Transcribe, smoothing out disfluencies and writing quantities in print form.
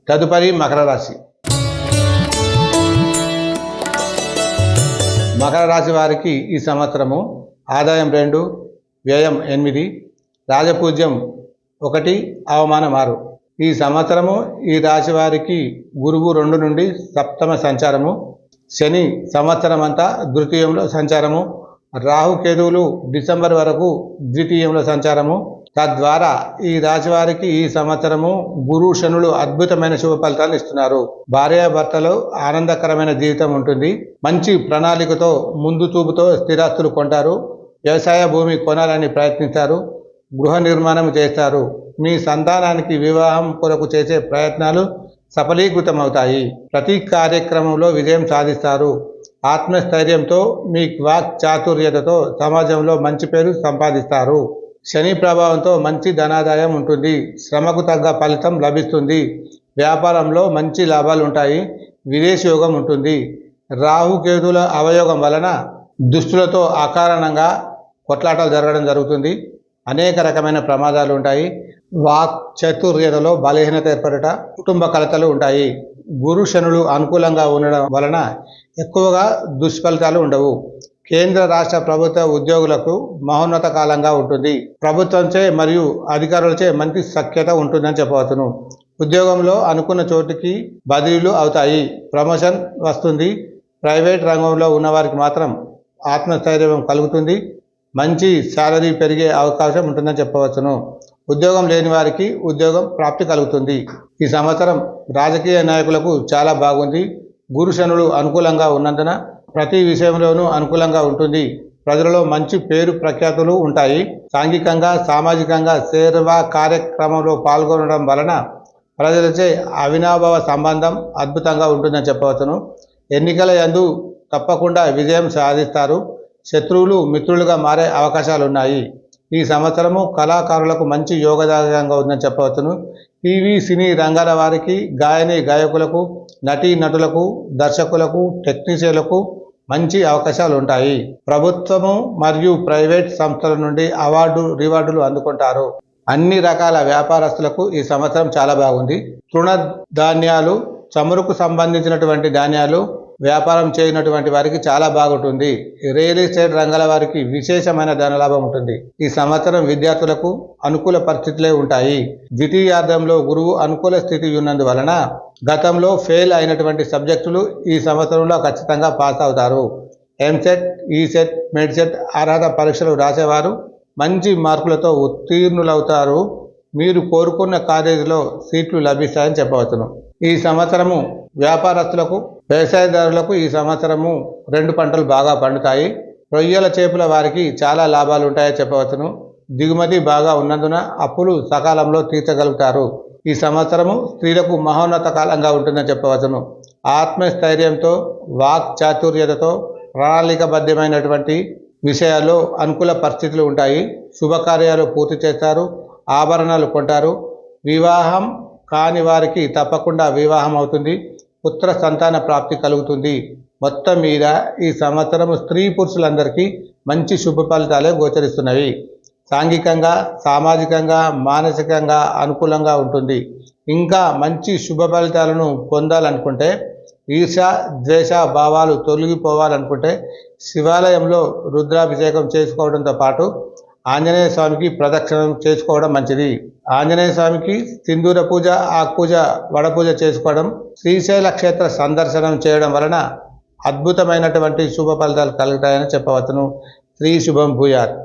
తదుపరి మకర రాశి. మకర రాశి వారికి ఈ సంవత్సరము ఆదాయం 2, వ్యయం 8, రాజపూజ్యం 1, అవమానం 6. ఈ సంవత్సరము ఈ రాశి వారికి గురువు 2 నుండి సప్తమ సంచారము, శని సంవత్సరం అంతా ద్వితీయంలో సంచారము, రాహుకేతువులు డిసెంబర్ వరకు ద్వితీయంలో సంచారము. తద్వారా ఈ రాశి వారికి ఈ సంవత్సరము గురు శనులు అద్భుతమైన శుభ ఫలితాలు ఇస్తున్నారు. భార్యాభర్తలు ఆనందకరమైన జీవితం ఉంటుంది. మంచి ప్రణాళికతో ముందు చూపుతో స్థిరాస్తులు కొంటారు. వ్యవసాయ భూమి కొనాలని ప్రయత్నిస్తారు. గృహ నిర్మాణం చేస్తారు. మీ సంతానానికి వివాహం కొరకు చేసే ప్రయత్నాలు సఫలీకృతమవుతాయి. ప్రతి కార్యక్రమంలో విజయం సాధిస్తారు. ఆత్మస్థైర్యంతో మీ వాక్ చాతుర్యతతో సమాజంలో మంచి పేరు సంపాదిస్తారు. శని ప్రభావంతో మంచి ధనాదాయం ఉంటుంది. శ్రమకు తగ్గ ఫలితం లభిస్తుంది. వ్యాపారంలో మంచి లాభాలు ఉంటాయి. విదేశీ యోగం ఉంటుంది. రాహుకేతుల అవయోగం వలన దుష్టులతో అకారణంగా కొట్లాటలు జరగడం జరుగుతుంది. అనేక రకమైన ప్రమాదాలు ఉంటాయి. వాక్ చాతుర్యతలో బలహీనత ఏర్పడట, కుటుంబ కలతలు ఉంటాయి. గురు శనులు అనుకూలంగా ఉండడం వలన ఎక్కువగా దుష్ఫలితాలు ఉండవు. కేంద్ర రాష్ట్ర ప్రభుత్వ ఉద్యోగులకు మహోన్నత కాలంగా ఉంటుంది. ప్రభుత్వంచే మరియు అధికారులచే మంచి సఖ్యత ఉంటుందని చెప్పవచ్చును. ఉద్యోగంలో అనుకున్న చోటుకి బదిలీలు అవుతాయి. ప్రమోషన్ వస్తుంది. ప్రైవేట్ రంగంలో ఉన్నవారికి మాత్రం ఆత్మస్థైర్యం కలుగుతుంది. మంచి శాలరీ పెరిగే అవకాశం ఉంటుందని చెప్పవచ్చును. ఉద్యోగం లేని వారికి ఉద్యోగం ప్రాప్తి కలుగుతుంది. ఈ సంవత్సరం రాజకీయ నాయకులకు చాలా బాగుంది. గురు శనులు అనుకూలంగా ఉన్నందున ప్రతి విషయంలోనూ అనుకూలంగా ఉంటుంది. ప్రజలలో మంచి పేరు ప్రఖ్యాతులు ఉంటాయి. సాంఘికంగా సామాజికంగా సేవా కార్యక్రమంలో పాల్గొనడం వలన ప్రజలచే అవినాభావ సంబంధం అద్భుతంగా ఉంటుందని చెప్పవచ్చును. ఎన్నికల యందు తప్పకుండా విజయం సాధిస్తారు. శత్రువులు మిత్రులుగా మారే అవకాశాలు ఉన్నాయి. ఈ సంవత్సరము కళాకారులకు మంచి యోగదాయకంగా ఉందని చెప్పవచ్చును. టీవీ సినీ రంగాల వారికి, గాయకులకు, నటీ నటులకు, దర్శకులకు, టెక్నీషియన్లకు మంచి అవకాశాలు ఉంటాయి. ప్రభుత్వము మరియు ప్రైవేట్ సంస్థల నుండి రివార్డులు అందుకుంటారు. అన్ని రకాల వ్యాపారస్తులకు ఈ సంవత్సరం చాలా బాగుంది. తృణధాన్యాలు, చమురుకు సంబంధించినటువంటి ధాన్యాలు వ్యాపారం చేయనటువంటి వారికి చాలా బాగుంటుంది. రియల్ ఎస్టేట్ రంగాల వారికి విశేషమైన ధనలాభం ఉంటుంది. ఈ సంవత్సరం విద్యార్థులకు అనుకూల పరిస్థితులే ఉంటాయి. ద్వితీయార్థంలో గురువు అనుకూల స్థితి ఉన్నందువలన గతంలో ఫెయిల్ అయినటువంటి సబ్జెక్టులు ఈ సంవత్సరంలో ఖచ్చితంగా పాస్ అవుతారు. ఎంసెట్, ఈసెట్, మెడ్సెట్ అర్హత పరీక్షలు రాసేవారు మంచి మార్కులతో ఉత్తీర్ణులవుతారు. మీరు కోరుకున్న కాలేజీలో సీట్లు లభిస్తాయని చెప్పవచ్చును. ఈ సంవత్సరము వ్యాపారస్తులకు, వ్యవసాయదారులకు ఈ సంవత్సరము 2 పంటలు బాగా పండుతాయి. రొయ్యల చేపల వారికి చాలా లాభాలు ఉంటాయని చెప్పవచ్చును. దిగుమతి బాగా ఉన్నందున అప్పులు సకాలంలో తీర్చగలుగుతారు. ఈ సంవత్సరము స్త్రీలకు మహోన్నత కాలంగా ఉంటుందని చెప్పవచ్చును. ఆత్మస్థైర్యంతో, వాక్ చాతుర్యతతో, ప్రణాళికబద్ధమైనటువంటి విషయాల్లో అనుకూల పరిస్థితులు ఉంటాయి. శుభకార్యాలు పూర్తి చేస్తారు. ఆభరణాలు కొంటారు. వివాహం కాని వారికి తప్పకుండా వివాహం అవుతుంది. పుత్ర సంతాన ప్రాప్తి కలుగుతుంది. మొత్తం మీద ఈ సంవత్సరం స్త్రీ పురుషులందరికీ మంచి శుభ ఫలితాలే గోచరిస్తున్నవి. సాంఘికంగా, సామాజికంగా, మానసికంగా అనుకూలంగా ఉంటుంది. ఇంకా మంచి శుభ ఫలితాలను పొందాలనుకుంటే, ఈర్ష, ద్వేష భావాలు తొలగిపోవాలనుకుంటే శివాలయంలో రుద్రాభిషేకం చేసుకోవడంతో పాటు ఆంజనేయ స్వామికి ప్రదక్షిణం చేసుకోవడం మంచిది. ఆంజనేయ స్వామికి సింధూర పూజ, ఆకుపూజ, వడపూజ చేసుకోవడం, శ్రీశైల క్షేత్ర సందర్శనం చేయడం వలన అద్భుతమైనటువంటి శుభ ఫలితాలు కలుగుతాయని చెప్పవచ్చును. శ్రీ శుభం భూయాత్.